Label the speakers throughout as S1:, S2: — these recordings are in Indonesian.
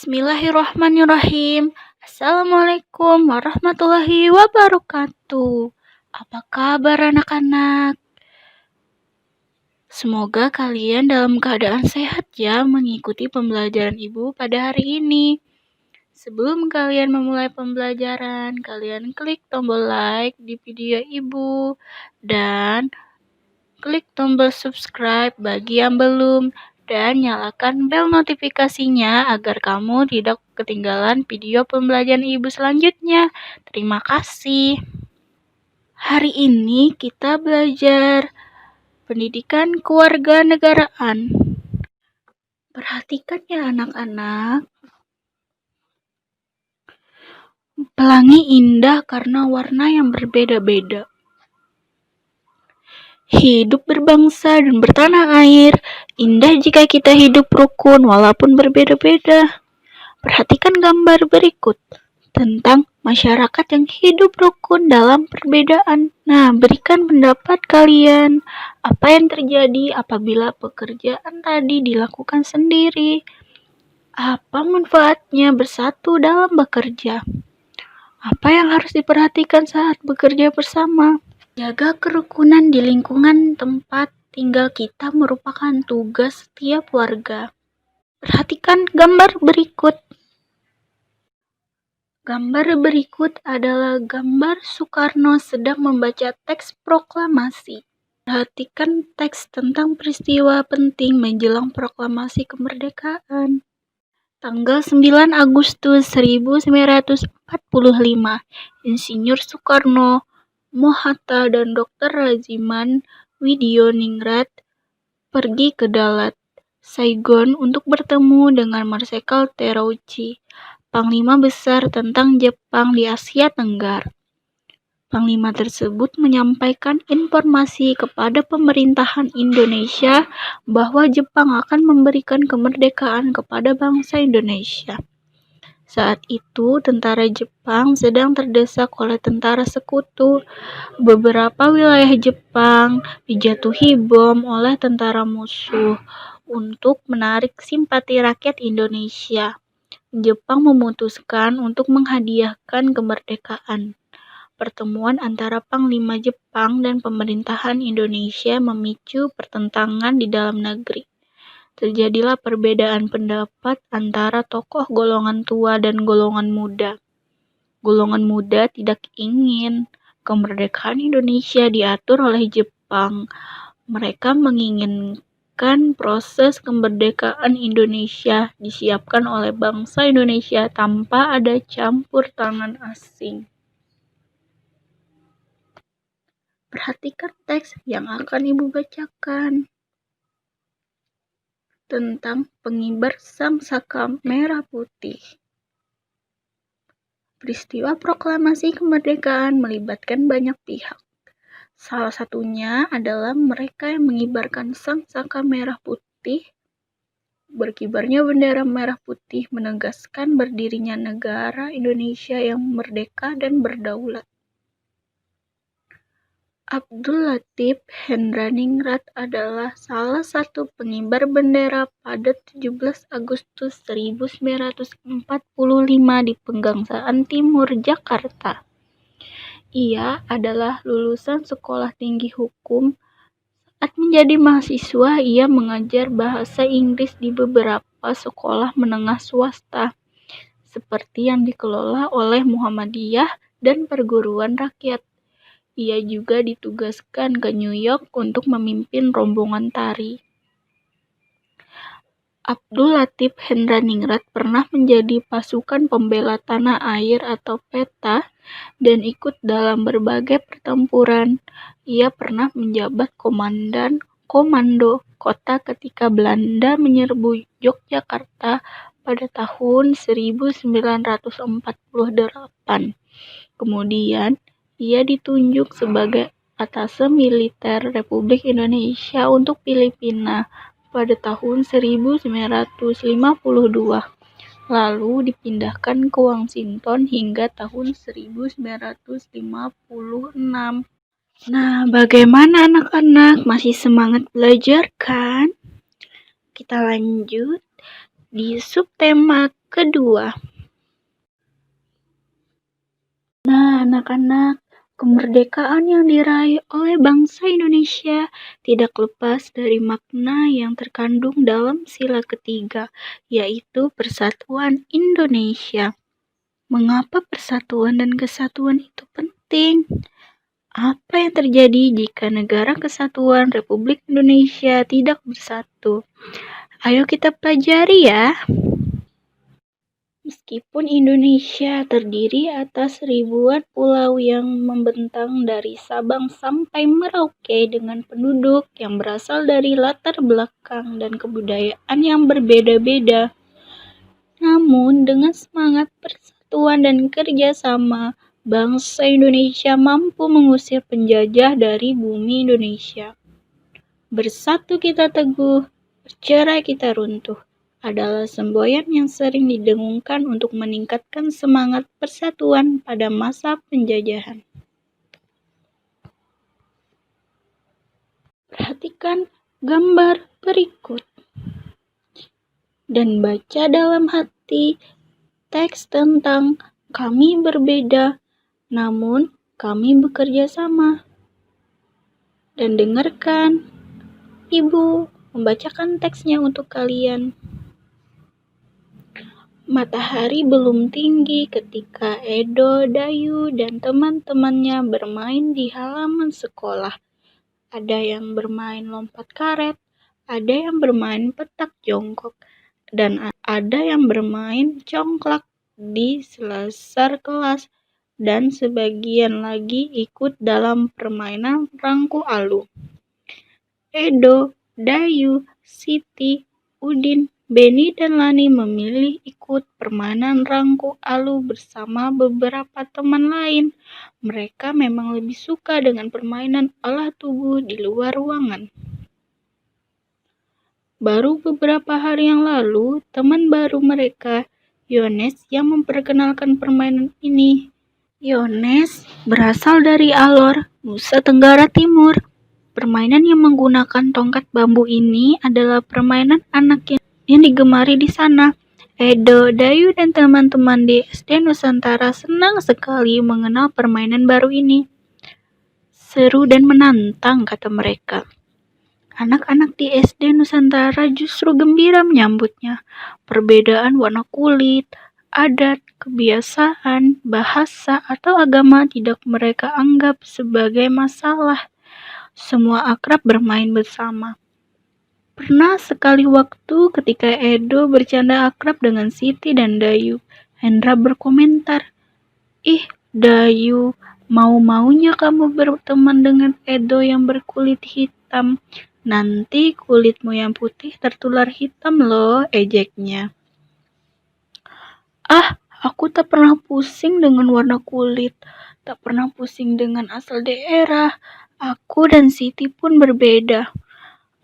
S1: Bismillahirrahmanirrahim. Assalamualaikum warahmatullahi wabarakatuh. Apa kabar anak-anak? Semoga kalian dalam keadaan sehat ya mengikuti pembelajaran Ibu pada hari ini. Sebelum kalian memulai pembelajaran, kalian klik tombol like di video Ibu dan klik tombol subscribe bagi yang belum. Dan nyalakan bel notifikasinya agar kamu tidak ketinggalan video pembelajaran Ibu selanjutnya. Terima kasih. Hari ini kita belajar pendidikan kewarganegaraan. Perhatikan ya anak-anak. Pelangi indah karena warna yang berbeda-beda. Hidup berbangsa dan bertanah air, indah jika kita hidup rukun walaupun berbeda-beda. Perhatikan gambar berikut tentang masyarakat yang hidup rukun dalam perbedaan. Nah, berikan pendapat kalian. Apa yang terjadi apabila pekerjaan tadi dilakukan sendiri? Apa manfaatnya bersatu dalam bekerja? Apa yang harus diperhatikan saat bekerja bersama? Jaga kerukunan di lingkungan tempat tinggal kita merupakan tugas setiap warga. Perhatikan gambar berikut. Gambar berikut adalah gambar Soekarno sedang membaca teks proklamasi. Perhatikan teks tentang peristiwa penting menjelang proklamasi kemerdekaan. Tanggal 9 Agustus 1945, Insinyur Soekarno, Mohatta dan Dr. Raziman Widioningrat pergi ke Dalat, Saigon untuk bertemu dengan Marsekal Terauchi, Panglima Besar tentang Jepang di Asia Tenggara. Panglima tersebut menyampaikan informasi kepada pemerintahan Indonesia bahwa Jepang akan memberikan kemerdekaan kepada bangsa Indonesia. Saat itu, tentara Jepang sedang terdesak oleh tentara sekutu. Beberapa wilayah Jepang dijatuhi bom oleh tentara musuh untuk menarik simpati rakyat Indonesia. Jepang memutuskan untuk menghadiahkan kemerdekaan. Pertemuan antara Panglima Jepang dan pemerintahan Indonesia memicu pertentangan di dalam negeri. Terjadilah perbedaan pendapat antara tokoh golongan tua dan golongan muda. Golongan muda tidak ingin kemerdekaan Indonesia diatur oleh Jepang. Mereka menginginkan proses kemerdekaan Indonesia disiapkan oleh bangsa Indonesia tanpa ada campur tangan asing. Perhatikan teks yang akan Ibu bacakan tentang pengibar Sangsaka Merah Putih. Peristiwa proklamasi kemerdekaan melibatkan banyak pihak. Salah satunya adalah mereka yang mengibarkan Sangsaka Merah Putih. Berkibarnya bendera merah putih menegaskan berdirinya negara Indonesia yang merdeka dan berdaulat. Abdul Latif Hendraningrat adalah salah satu pengibar bendera pada 17 Agustus 1945 di Pegangsaan Timur, Jakarta. Ia adalah lulusan Sekolah Tinggi Hukum. Saat menjadi mahasiswa, ia mengajar bahasa Inggris di beberapa sekolah menengah swasta, seperti yang dikelola oleh Muhammadiyah dan perguruan rakyat. Ia juga ditugaskan ke New York untuk memimpin rombongan tari. Abdul Latif Hendraningrat pernah menjadi pasukan pembela tanah air atau PETA dan ikut dalam berbagai pertempuran. Ia pernah menjabat komandan komando kota ketika Belanda menyerbu Yogyakarta pada tahun 1948. Kemudian, ia ditunjuk sebagai Atase Militer Republik Indonesia untuk Filipina pada tahun 1952, lalu dipindahkan ke Washington hingga tahun 1956. Nah, bagaimana anak-anak? Masih semangat belajar kan? Kita lanjut di subtema kedua. Nah, anak-anak, kemerdekaan yang diraih oleh bangsa Indonesia tidak lepas dari makna yang terkandung dalam sila ketiga, yaitu Persatuan Indonesia. Mengapa persatuan dan kesatuan itu penting? Apa yang terjadi jika negara kesatuan Republik Indonesia tidak bersatu? Ayo kita pelajari ya. Meskipun Indonesia terdiri atas ribuan pulau yang membentang dari Sabang sampai Merauke dengan penduduk yang berasal dari latar belakang dan kebudayaan yang berbeda-beda, namun dengan semangat persatuan dan kerjasama, bangsa Indonesia mampu mengusir penjajah dari bumi Indonesia. Bersatu kita teguh, bercerai kita runtuh adalah semboyan yang sering didengungkan untuk meningkatkan semangat persatuan pada masa penjajahan. Perhatikan gambar berikut dan baca dalam hati teks tentang kami berbeda, namun kami bekerja sama. Dan dengarkan Ibu membacakan teksnya untuk kalian. Matahari belum tinggi ketika Edo, Dayu, dan teman-temannya bermain di halaman sekolah. Ada yang bermain lompat karet, ada yang bermain petak jongkok, dan ada yang bermain congklak di selasar kelas, dan sebagian lagi ikut dalam permainan rangku alu. Edo, Dayu, Siti, Udin, Beni dan Lani memilih ikut permainan rangku alu bersama beberapa teman lain. Mereka memang lebih suka dengan permainan olah tubuh di luar ruangan. Baru beberapa hari yang lalu, teman baru mereka, Yones, yang memperkenalkan permainan ini. Yones berasal dari Alor, Nusa Tenggara Timur. Permainan yang menggunakan tongkat bambu ini adalah permainan anak yang digemari di sana. Edo, Dayu, dan teman-teman di SD Nusantara senang sekali mengenal permainan baru ini. Seru dan menantang, kata mereka. Anak-anak di SD Nusantara justru gembira menyambutnya. Perbedaan warna kulit, adat, kebiasaan, bahasa, atau agama tidak mereka anggap sebagai masalah. Semua akrab bermain bersama. Pernah sekali waktu ketika Edo bercanda akrab dengan Siti dan Dayu, Hendra berkomentar, "Ih, Dayu, mau-maunya kamu berteman dengan Edo yang berkulit hitam. Nanti kulitmu yang putih tertular hitam loh," ejeknya. "Ah, aku tak pernah pusing dengan warna kulit, tak pernah pusing dengan asal daerah. Aku dan Siti pun berbeda.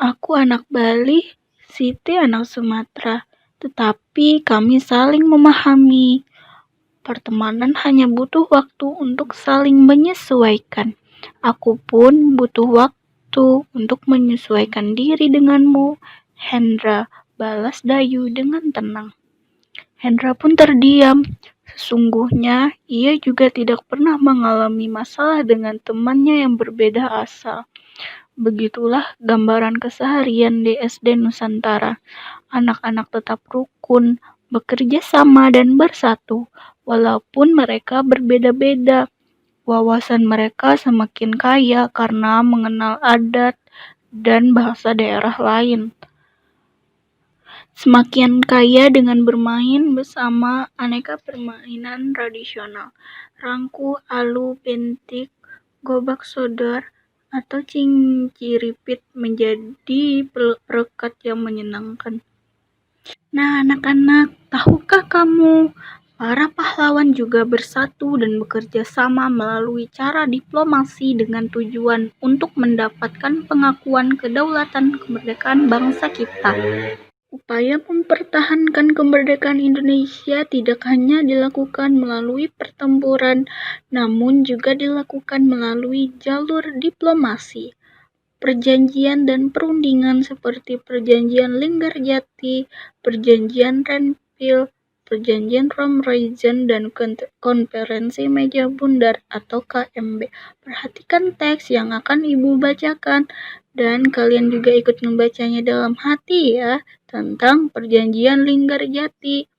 S1: Aku anak Bali, Siti anak Sumatera, tetapi kami saling memahami. Pertemanan hanya butuh waktu untuk saling menyesuaikan. Aku pun butuh waktu untuk menyesuaikan diri denganmu," Hendra balas Dayu dengan tenang. Hendra pun terdiam. Sesungguhnya, ia juga tidak pernah mengalami masalah dengan temannya yang berbeda asal. Begitulah gambaran keseharian di SD Nusantara. Anak-anak tetap rukun, bekerja sama dan bersatu, walaupun mereka berbeda-beda. Wawasan mereka semakin kaya karena mengenal adat dan bahasa daerah lain. Semakin kaya dengan bermain bersama aneka permainan tradisional. Rangku, alu, bentik, gobak sodor, atau cinciripit menjadi perekat yang menyenangkan. Nah, anak-anak, tahukah kamu, para pahlawan juga bersatu dan bekerja sama melalui cara diplomasi dengan tujuan untuk mendapatkan pengakuan kedaulatan kemerdekaan bangsa kita. Upaya mempertahankan kemerdekaan Indonesia tidak hanya dilakukan melalui pertempuran, namun juga dilakukan melalui jalur diplomasi. Perjanjian dan perundingan seperti Perjanjian Linggarjati, Perjanjian Renville, Perjanjian Rome-Raisin dan Konferensi Meja Bundar atau KMB. Perhatikan teks yang akan Ibu bacakan dan kalian juga ikut membacanya dalam hati ya, tentang Perjanjian Linggarjati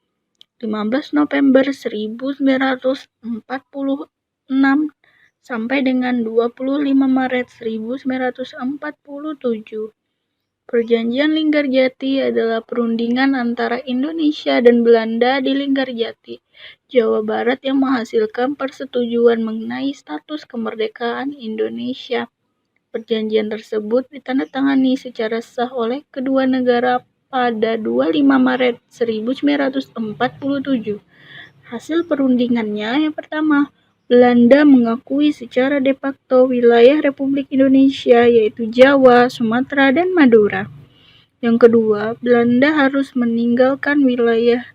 S1: 15 November 1946 sampai dengan 25 Maret 1947. Perjanjian Linggarjati adalah perundingan antara Indonesia dan Belanda di Linggarjati, Jawa Barat yang menghasilkan persetujuan mengenai status kemerdekaan Indonesia. Perjanjian tersebut ditandatangani secara sah oleh kedua negara pada 25 Maret 1947. Hasil perundingannya yang pertama, Belanda mengakui secara de facto wilayah Republik Indonesia yaitu Jawa, Sumatera, dan Madura. Yang kedua, Belanda harus meninggalkan wilayah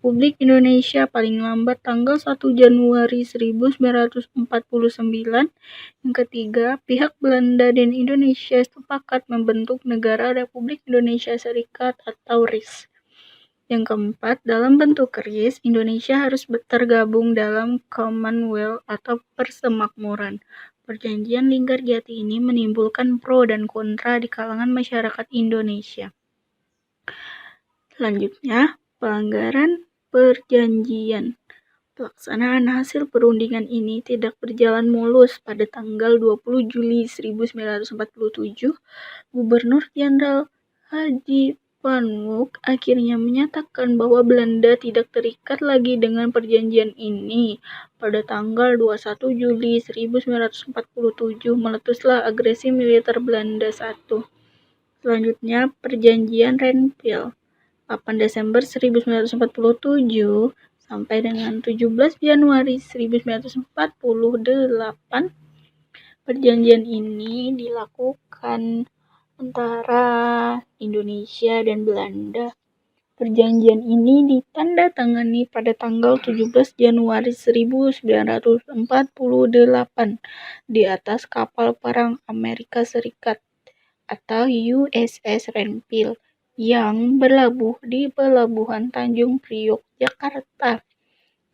S1: Republik Indonesia paling lambat tanggal 1 Januari 1949. Yang ketiga, pihak Belanda dan Indonesia sepakat membentuk Negara Republik Indonesia Serikat atau RIS. Yang keempat, dalam bentuk RIS, Indonesia harus tergabung dalam Commonwealth atau Persemakmuran. Perjanjian Linggarjati ini menimbulkan pro dan kontra di kalangan masyarakat Indonesia. Selanjutnya, pelanggaran perjanjian. Pelaksanaan hasil perundingan ini tidak berjalan mulus. Pada tanggal 20 Juli 1947, Gubernur Jenderal Haji Panmuk akhirnya menyatakan bahwa Belanda tidak terikat lagi dengan perjanjian ini. Pada tanggal 21 Juli 1947 meletuslah agresi militer Belanda 1. Selanjutnya, Perjanjian Renville 8 Desember 1947 sampai dengan 17 Januari 1948. Perjanjian ini dilakukan antara Indonesia dan Belanda. Perjanjian ini ditandatangani pada tanggal 17 Januari 1948 di atas kapal perang Amerika Serikat atau USS Renville yang berlabuh di Pelabuhan Tanjung Priok, Jakarta.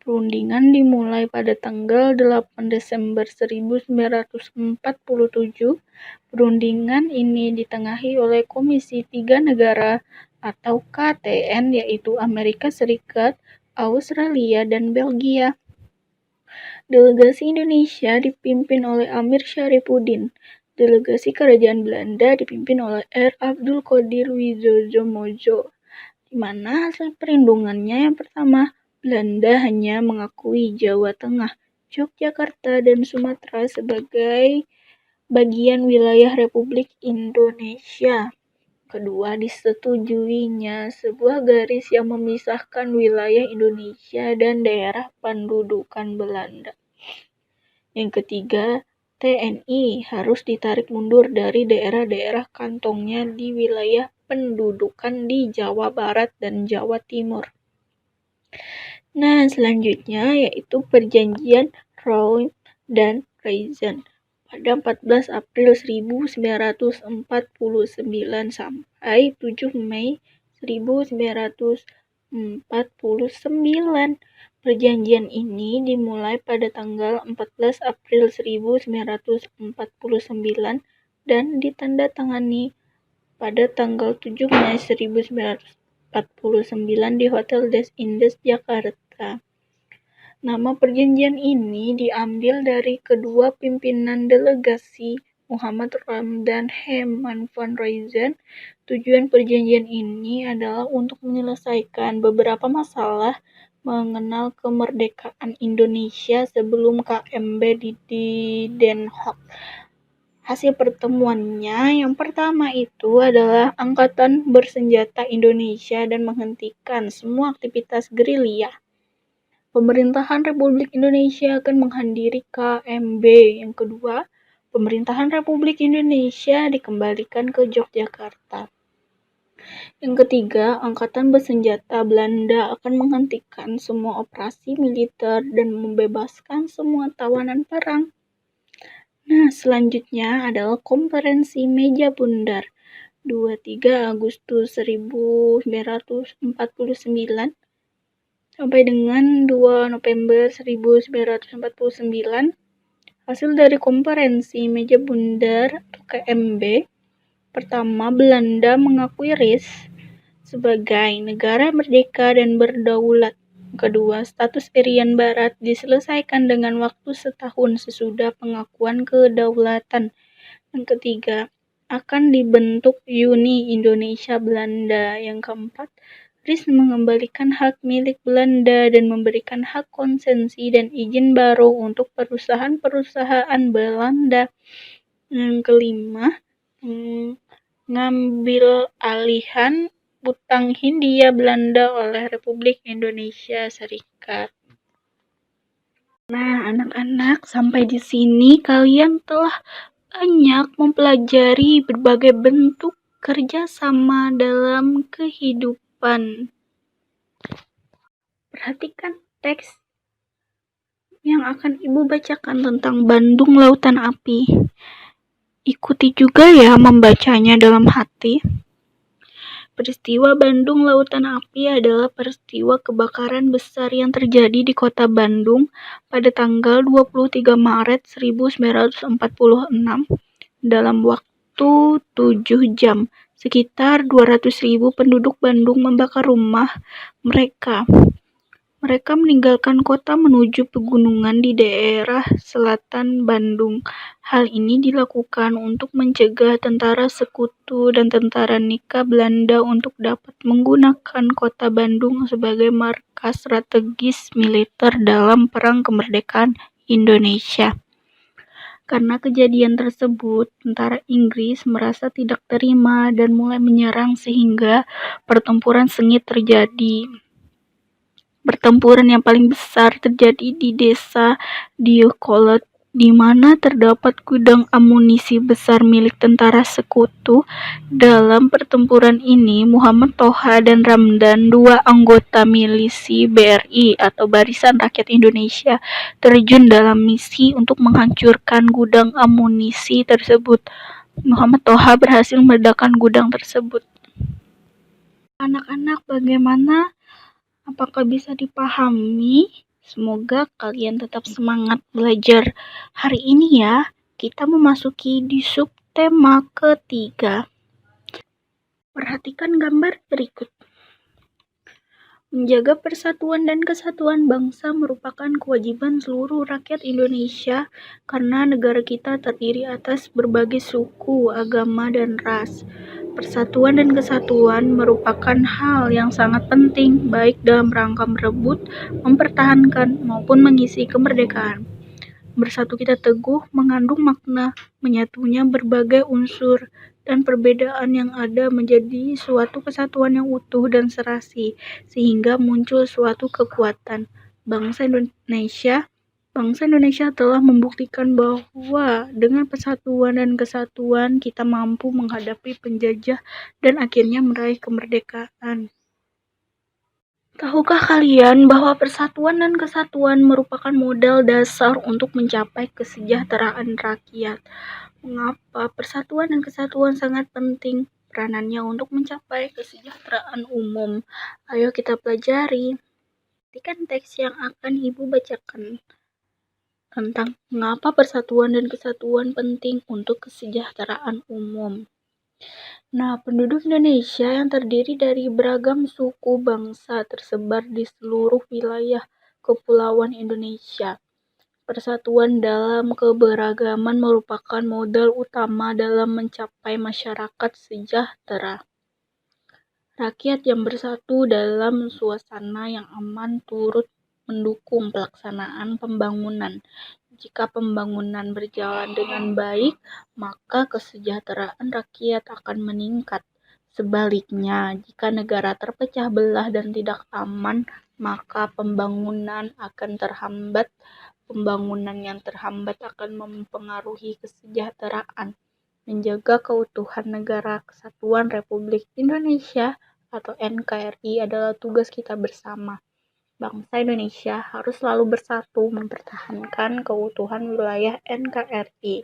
S1: Perundingan dimulai pada tanggal 8 Desember 1947. Perundingan ini ditengahi oleh Komisi Tiga Negara atau KTN, yaitu Amerika Serikat, Australia, dan Belgia. Delegasi Indonesia dipimpin oleh Amir Syarifuddin. Delegasi Kerajaan Belanda dipimpin oleh R. Abdul Qadir Wijoyo, di mana hasil perundingannya yang pertama, Belanda hanya mengakui Jawa Tengah, Yogyakarta, dan Sumatera sebagai bagian wilayah Republik Indonesia. Kedua, disetujuinya sebuah garis yang memisahkan wilayah Indonesia dan daerah pendudukan Belanda. Yang ketiga, TNI harus ditarik mundur dari daerah-daerah kantongnya di wilayah pendudukan di Jawa Barat dan Jawa Timur. Nah, selanjutnya yaitu Perjanjian Rome dan Raisin pada 14 April 1949 sampai 7 Mei 1949. Perjanjian ini dimulai pada tanggal 14 April 1949 dan ditandatangani pada tanggal 7 Mei 1949 di Hotel Des Indes, Jakarta. Nama perjanjian ini diambil dari kedua pimpinan delegasi, Muhammad Ramdan Herman van Raisin. Tujuan perjanjian ini adalah untuk menyelesaikan beberapa masalah mengenal kemerdekaan Indonesia sebelum KMB di Den Haag. Hasil pertemuannya yang pertama itu adalah Angkatan Bersenjata Indonesia dan menghentikan semua aktivitas gerilya. Pemerintahan Republik Indonesia akan menghadiri KMB. Yang kedua, Pemerintahan Republik Indonesia dikembalikan ke Yogyakarta. Yang ketiga, Angkatan Bersenjata Belanda akan menghentikan semua operasi militer dan membebaskan semua tawanan perang. Nah, selanjutnya adalah Konferensi Meja Bundar 23 Agustus 1949 sampai dengan 2 November 1949. Hasil dari konferensi meja bundar atau KMB pertama, Belanda mengakui RIS sebagai negara merdeka dan berdaulat. Kedua, status Irian Barat diselesaikan dengan waktu setahun sesudah pengakuan kedaulatan. Yang ketiga, akan dibentuk Uni Indonesia Belanda. Yang keempat, RIS mengembalikan hak milik Belanda dan memberikan hak konsesi dan izin baru untuk perusahaan-perusahaan Belanda. Yang kelima, ngambil alihan utang Hindia Belanda oleh Republik Indonesia Serikat. Nah, anak-anak, sampai di sini kalian telah banyak mempelajari berbagai bentuk kerjasama dalam kehidupan. Perhatikan teks yang akan Ibu bacakan tentang Bandung Lautan Api. Ikuti juga ya membacanya dalam hati. Peristiwa Bandung Lautan Api adalah peristiwa kebakaran besar yang terjadi di kota Bandung pada tanggal 23 Maret 1946 dalam waktu 7 jam. Sekitar 200.000 penduduk Bandung membakar rumah mereka. Mereka meninggalkan kota menuju pegunungan di daerah selatan Bandung. Hal ini dilakukan untuk mencegah tentara sekutu dan tentara Nika Belanda untuk dapat menggunakan kota Bandung sebagai markas strategis militer dalam Perang Kemerdekaan Indonesia. Karena kejadian tersebut, tentara Inggris merasa tidak terima dan mulai menyerang sehingga pertempuran sengit terjadi. Pertempuran yang paling besar terjadi di desa Diukolot, di mana terdapat gudang amunisi besar milik tentara sekutu. Dalam pertempuran ini, Muhammad Toha dan Ramdan, dua anggota milisi BRI atau Barisan Rakyat Indonesia, terjun dalam misi untuk menghancurkan gudang amunisi tersebut. Muhammad Toha berhasil meledakkan gudang tersebut. Anak-anak, bagaimana? Apakah bisa dipahami? Semoga kalian tetap semangat belajar. Hari ini ya, kita memasuki di subtema ketiga. Perhatikan gambar berikut. Menjaga persatuan dan kesatuan bangsa merupakan kewajiban seluruh rakyat Indonesia karena negara kita terdiri atas berbagai suku, agama, dan ras. Persatuan dan kesatuan merupakan hal yang sangat penting baik dalam rangka merebut, mempertahankan, maupun mengisi kemerdekaan. Bersatu kita teguh mengandung makna menyatunya berbagai unsur dan perbedaan yang ada menjadi suatu kesatuan yang utuh dan serasi, sehingga muncul suatu kekuatan. Bangsa Indonesia telah membuktikan bahwa dengan persatuan dan kesatuan kita mampu menghadapi penjajah dan akhirnya meraih kemerdekaan. Tahukah kalian bahwa persatuan dan kesatuan merupakan modal dasar untuk mencapai kesejahteraan rakyat? Mengapa persatuan dan kesatuan sangat penting peranannya untuk mencapai kesejahteraan umum? Ayo kita pelajari. Perhatikan teks yang akan Ibu bacakan tentang mengapa persatuan dan kesatuan penting untuk kesejahteraan umum. Nah, penduduk Indonesia yang terdiri dari beragam suku bangsa tersebar di seluruh wilayah kepulauan Indonesia. Persatuan dalam keberagaman merupakan modal utama dalam mencapai masyarakat sejahtera. Rakyat yang bersatu dalam suasana yang aman turut mendukung pelaksanaan pembangunan. Jika pembangunan berjalan dengan baik, maka kesejahteraan rakyat akan meningkat. Sebaliknya, jika negara terpecah belah dan tidak aman, maka pembangunan akan terhambat. Pembangunan yang terhambat akan mempengaruhi kesejahteraan. Menjaga keutuhan Negara Kesatuan Republik Indonesia atau NKRI adalah tugas kita bersama. Bangsa Indonesia harus selalu bersatu mempertahankan keutuhan wilayah NKRI.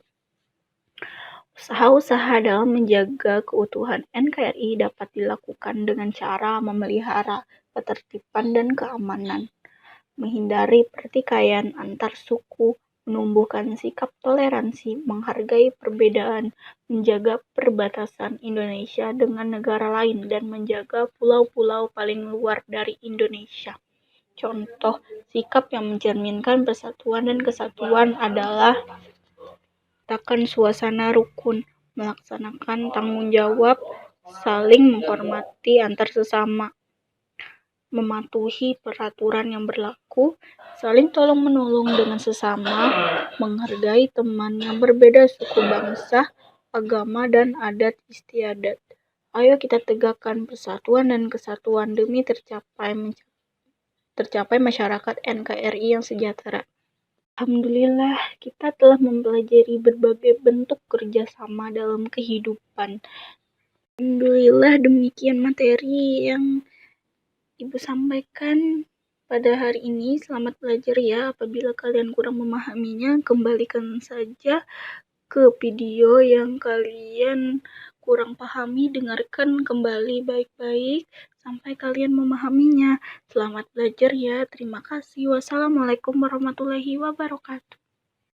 S1: Usaha-usaha dalam menjaga keutuhan NKRI dapat dilakukan dengan cara memelihara ketertiban dan keamanan, menghindari pertikaian antar suku, menumbuhkan sikap toleransi, menghargai perbedaan, menjaga perbatasan Indonesia dengan negara lain, dan menjaga pulau-pulau paling luar dari Indonesia. Contoh sikap yang mencerminkan persatuan dan kesatuan adalah menciptakan suasana rukun, melaksanakan tanggung jawab, saling menghormati antar sesama, mematuhi peraturan yang berlaku, saling tolong-menolong dengan sesama, menghargai teman yang berbeda suku bangsa, agama, dan adat istiadat. Ayo kita tegakkan persatuan dan kesatuan demi tercapai masyarakat NKRI yang sejahtera. Alhamdulillah, kita telah mempelajari berbagai bentuk kerjasama dalam kehidupan. Alhamdulillah, demikian materi yang Ibu sampaikan pada hari ini. Selamat belajar ya. Apabila kalian kurang memahaminya, kembalikan saja ke video yang kalian kurang pahami, dengarkan kembali baik-baik sampai kalian memahaminya. Selamat belajar ya. Terima kasih. Wassalamualaikum warahmatullahi wabarakatuh.